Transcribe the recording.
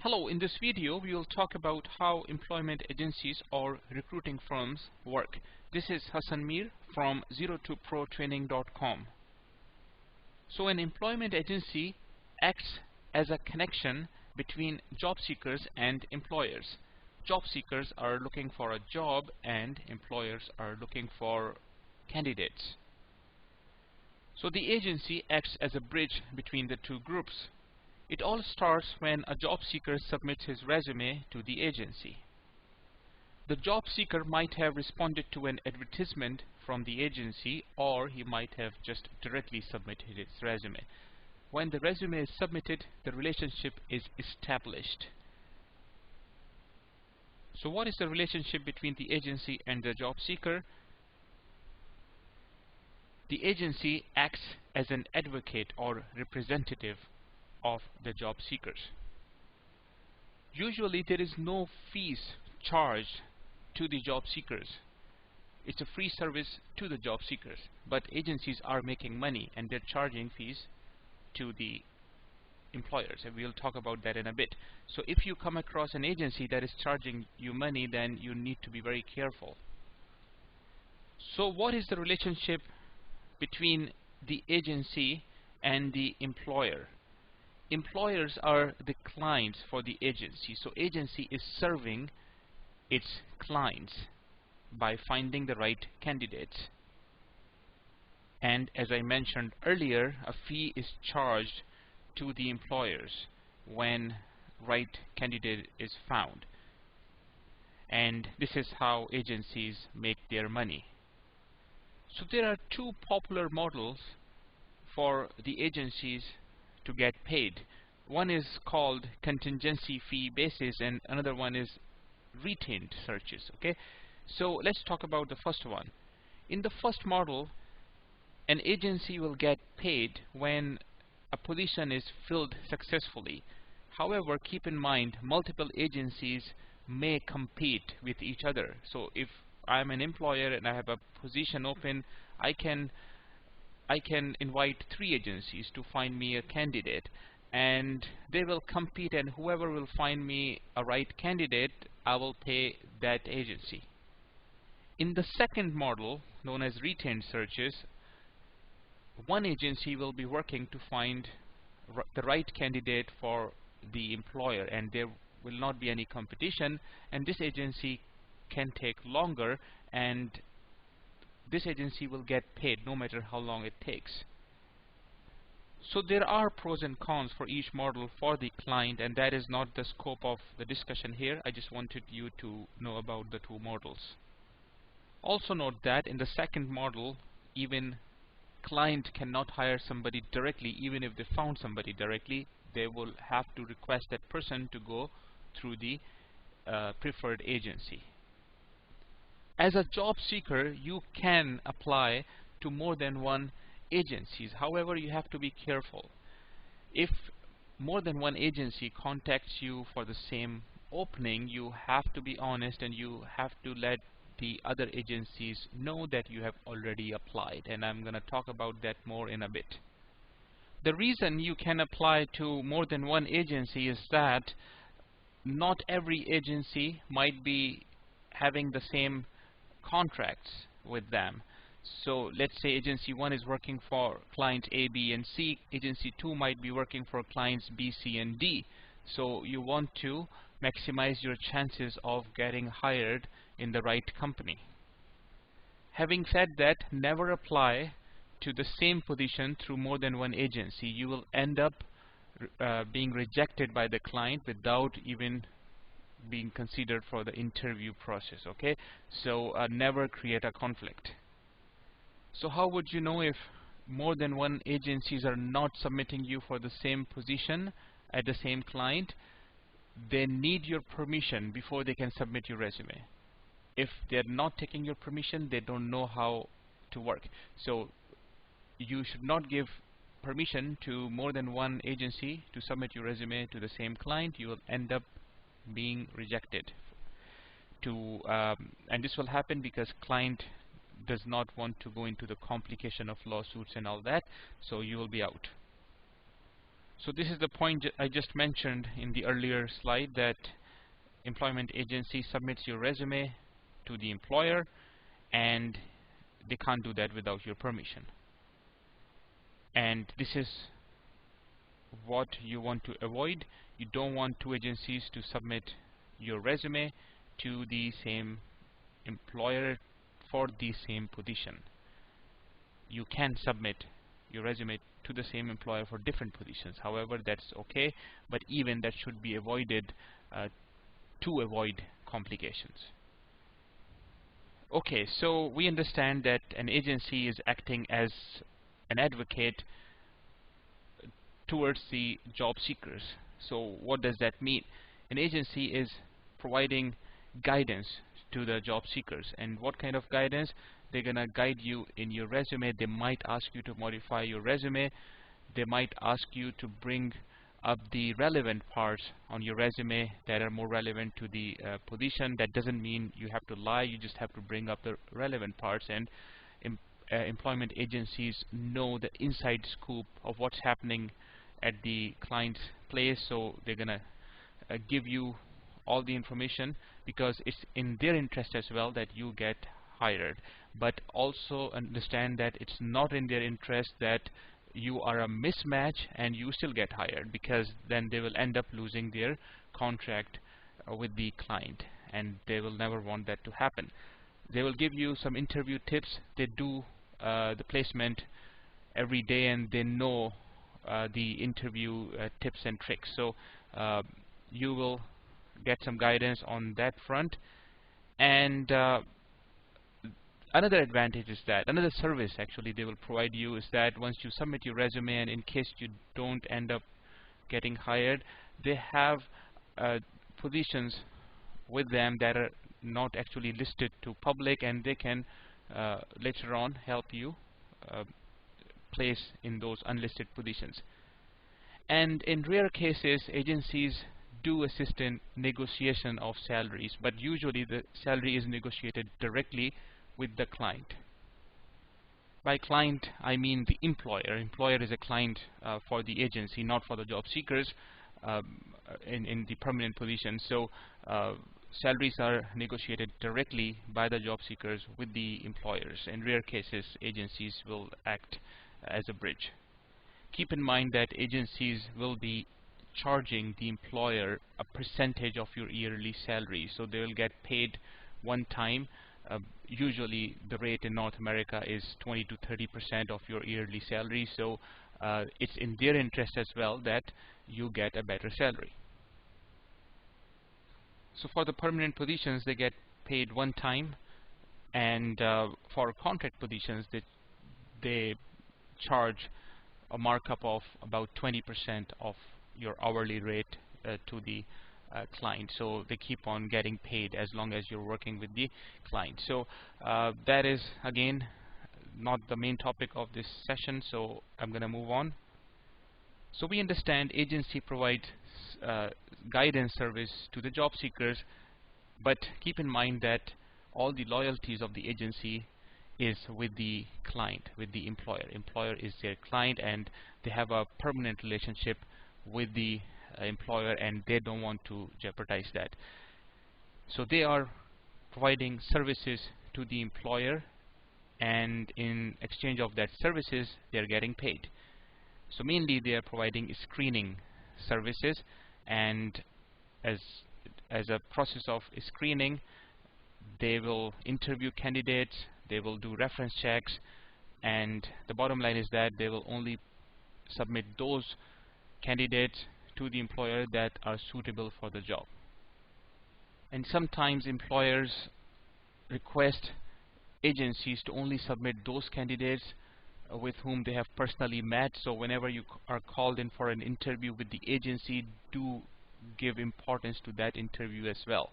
Hello, in this video we will talk about how employment agencies or recruiting firms work. This is Hassan Mir from 02protraining.com. So an employment agency acts as a connection between job seekers and employers. Job seekers are looking for a job and employers are looking for candidates. So the agency acts as a bridge between the two groups. It all starts when a job seeker submits his resume to the agency. The job seeker might have responded to an advertisement from the agency, or he might have just directly submitted his resume. When the resume is submitted, the relationship is established. So what is the relationship between the agency and the job seeker? The agency acts as an advocate or representative of the job seekers. Usually there is no fees charged to the job seekers. It's a free service to the job seekers, but agencies are making money and they're charging fees to the employers, and we'll talk about that in a bit. So if you come across an agency that is charging you money, then you need to be very careful. So what is the relationship between the agency and the employer? Employers are the clients for the agency, so agency is serving its clients by finding the right candidates. And as I mentioned earlier, a fee is charged to the employers when right candidate is found. And this is how agencies make their money. So there are two popular models for the agencies to get paid. One is called contingency fee basis and another one is retained searches. Okay, so let's talk about the first one. In the first model, an agency will get paid when a position is filled successfully. However, keep in mind multiple agencies may compete with each other. So if I'm an employer and I have a position open, I can invite 3 agencies to find me a candidate, and they will compete, and whoever will find me a right candidate, I will pay that agency. In the second model, known as retained searches, one agency will be working to find the right candidate for the employer, and there will not be any competition, and this agency can take longer, and this agency will get paid no matter how long it takes. So there are pros and cons for each model for the client, and that is not the scope of the discussion here. I just wanted you to know about the two models. Also note that in the second model, even client cannot hire somebody directly. Even if they found somebody directly, they will have to request that person to go through the preferred agency. As a job seeker, you can apply to more than one agencies. However, you have to be careful. If more than one agency contacts you for the same opening, you have to be honest and you have to let the other agencies know that you have already applied, and I'm going to talk about that more in a bit. The reason you can apply to more than one agency is that not every agency might be having the same contracts with them. So let's say agency 1 is working for client A, B and C, agency 2 might be working for clients B, C and D. So you want to maximize your chances of getting hired in the right company. Having said that, never apply to the same position through more than one agency. You will end up being rejected by the client without even being considered for the interview process. Okay, so never create a conflict. So how would you know if more than one agencies are not submitting you for the same position at the same client? They need your permission before they can submit your resume. If they're not taking your permission, they don't know how to work. So you should not give permission to more than one agency to submit your resume to the same client. You will end up being rejected. And this will happen because client does not want to go into the complication of lawsuits and all that, so you will be out. So this is the point I just mentioned in the earlier slide, that employment agency submits your resume to the employer and they can't do that without your permission. And this is what you want to avoid. You don't want two agencies to submit your resume to the same employer for the same position. You can submit your resume to the same employer for different positions. However, that's okay, but even that should be avoided to avoid complications. Okay, so we understand that an agency is acting as an advocate towards the job seekers. So what does that mean? An agency is providing guidance to the job seekers. And what kind of guidance? They're gonna guide you in your resume. They might ask you to modify your resume. They might ask you to bring up the relevant parts on your resume that are more relevant to the position. That doesn't mean you have to lie. You just have to bring up the relevant parts. And employment agencies know the inside scoop of what's happening at the client's place, so they're gonna give you all the information, because it's in their interest as well that you get hired. But also understand that it's not in their interest that you are a mismatch and you still get hired, because then they will end up losing their contract with the client, and they will never want that to happen. They will give you some interview tips. They do the placement every day, and they know the interview tips and tricks. So you will get some guidance on that front. And another advantage is that, another service actually they will provide you, is that once you submit your resume and in case you don't end up getting hired, they have positions with them that are not actually listed to public, and they can later on help you place in those unlisted positions. And in rare cases, agencies do assist in negotiation of salaries, but usually the salary is negotiated directly with the client. By client, I mean the employer. Employer is a client for the agency, not for the job seekers in the permanent position. So salaries are negotiated directly by the job seekers with the employers. In rare cases, agencies will act as a bridge. Keep in mind that agencies will be charging the employer a percentage of your yearly salary, so they will get paid one time. Usually the rate in North America is 20 to 30% of your yearly salary, so it's in their interest as well that you get a better salary. So for the permanent positions, they get paid one time, and for contract positions, they charge a markup of about 20% of your hourly rate to the client. So they keep on getting paid as long as you're working with the client. So that is again not the main topic of this session, so I'm gonna move on. So we understand agency provides guidance service to the job seekers, but keep in mind that all the loyalties of the agency is with the client, with the employer. Employer is their client, and they have a permanent relationship with the employer, and they don't want to jeopardize that. So they are providing services to the employer, and in exchange of that services, they are getting paid. So mainly they are providing screening services, and as a process of screening, they will interview candidates, they will do reference checks, and the bottom line is that they will only submit those candidates to the employer that are suitable for the job. And sometimes employers request agencies to only submit those candidates with whom they have personally met. So whenever you are called in for an interview with the agency, do give importance to that interview as well.